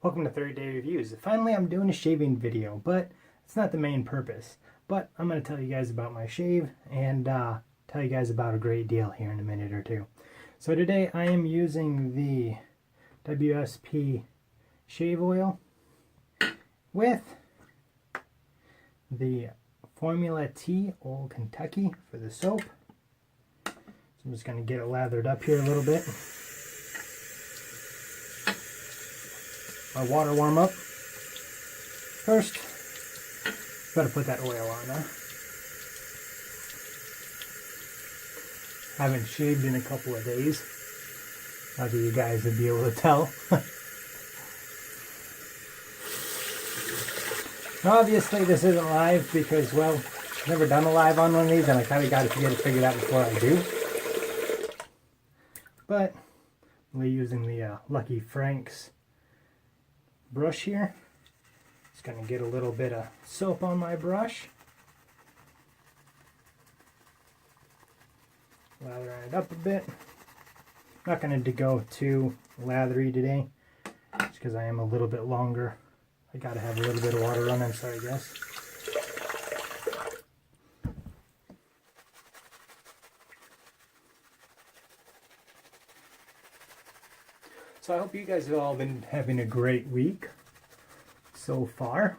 Welcome to 30 Day Reviews. Finally, I'm doing a shaving video, but it's not the main purpose. But I'm going to tell you guys about my shave and tell you guys about a great deal here in a minute or two. So today I am using the WSP shave oil with the Formula T Old Kentucky for the soap. So I'm just going to get it lathered up here a little bit. My water warm up. First, gotta put that oil on now. Haven't shaved in a couple of days. Not that you guys would be able to tell. Now obviously this isn't live because, well, I've never done a live on one of these and I kind of got to get it figured out before I do. But we're using the Lucky Frank's brush here. Just going to get a little bit of soap on my brush. Lathering it up a bit. Not going to go too lathery today, just because I am a little bit longer. I got to have a little bit of water running, so I guess. So I hope you guys have all been having a great week so far.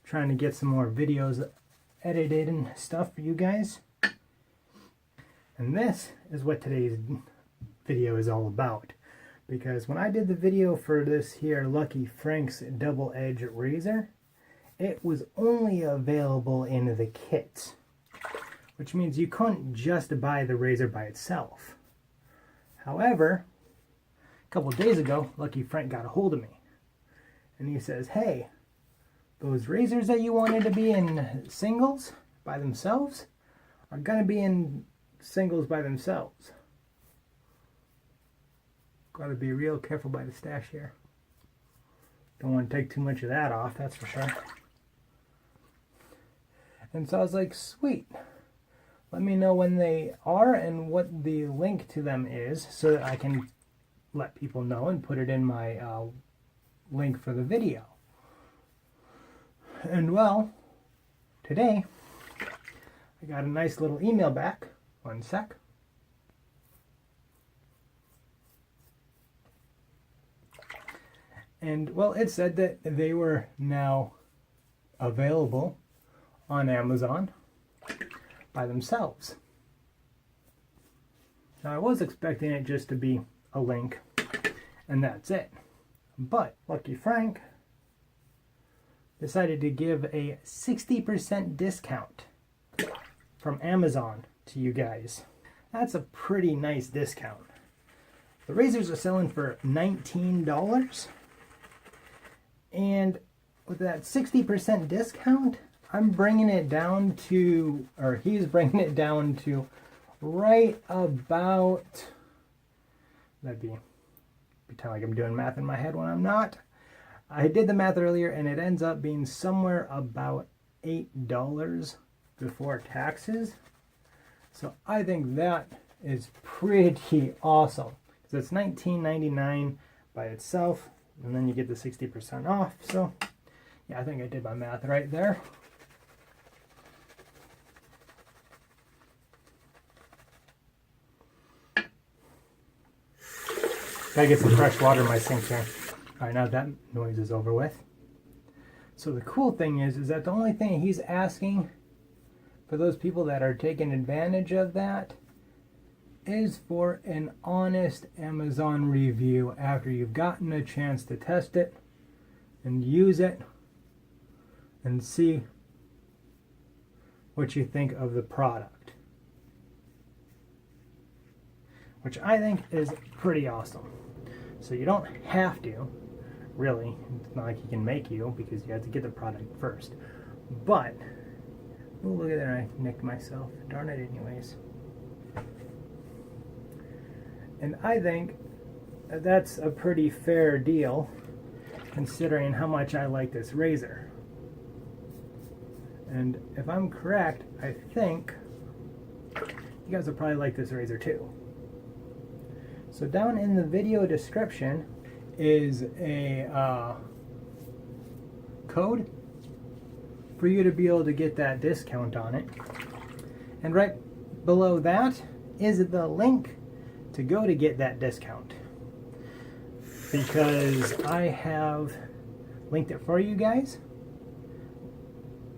Trying to get some more videos edited and stuff for you guys. And this is what today's video is all about. Because when I did the video for this here Lucky Frank's double edge razor, it was only available in the kits. Which means you couldn't just buy the razor by itself. However, a couple of days ago, Lucky Frank got a hold of me. And he says, hey, those razors that you wanted to be in singles by themselves are going to be in singles by themselves. Got to be real careful by the stash here. Don't want to take too much of that off, that's for sure. And so I was like, sweet. Let me know when they are and what the link to them is so that I can let people know and put it in my link for the video. And well, today I got a nice little email back. One sec. And well, it said that they were now available on Amazon by themselves. Now I was expecting it just to be a link and that's it. But Lucky Frank decided to give a 60% discount from Amazon to you guys. That's a pretty nice discount. The razors are selling for $19, and with that 60% discount, I'm bringing it down to, or he's bringing it down to right about, that'd be pretend like I'm doing math in my head when I'm not. I did the math earlier and it ends up being somewhere about $8 before taxes. So I think that is pretty awesome. Because it's $19.99 by itself and then you get the 60% off. So yeah, I think I did my math right there. Gotta get some fresh water in my sink here. Alright, now that noise is over with. So the cool thing is that the only thing he's asking for those people that are taking advantage of that is for an honest Amazon review after you've gotten a chance to test it and use it and see what you think of the product. Which I think is pretty awesome. So you don't have to, really. It's not like he can make you because you have to get the product first. But, oh, look at that, I nicked myself. Darn it anyways. And I think that's a pretty fair deal considering how much I like this razor. And if I'm correct, I think you guys will probably like this razor too. So down in the video description is a code for you to be able to get that discount on it. And right below that is the link to go to get that discount, because I have linked it for you guys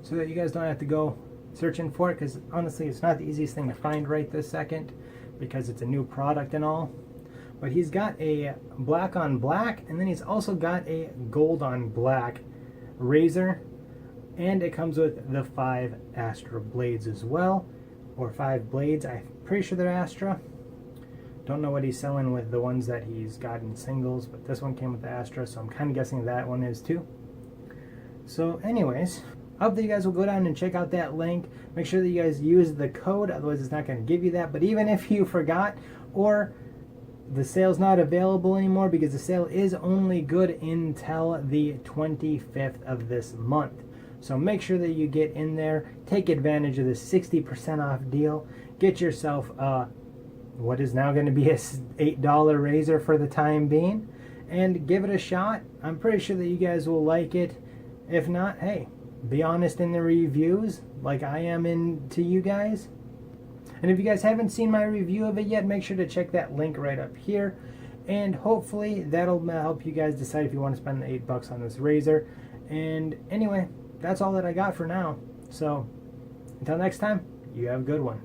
so that you guys don't have to go searching for it, because honestly it's not the easiest thing to find right this second because it's a new product and all. But he's got a black on black, and then he's also got a gold on black razor, and it comes with the 5 Astra blades as well, or 5 blades. I'm pretty sure they're Astra. Don't know what he's selling with the ones that he's got in singles, but this one came with the Astra, so I'm kind of guessing that one is too. So anyways, I hope that you guys will go down and check out that link. Make sure that you guys use the code, otherwise it's not going to give you that. But even if you forgot, or the sale's not available anymore, because the sale is only good until the 25th of this month. So make sure that you get in there, take advantage of this 60% off deal, get yourself what is now going to be a $8 razor for the time being, and give it a shot. I'm pretty sure that you guys will like it. If not, hey, be honest in the reviews like I am to you guys. And if you guys haven't seen my review of it yet, make sure to check that link right up here. And hopefully that'll help you guys decide if you want to spend the $8 on this razor. And anyway, that's all that I got for now. So until next time, you have a good one.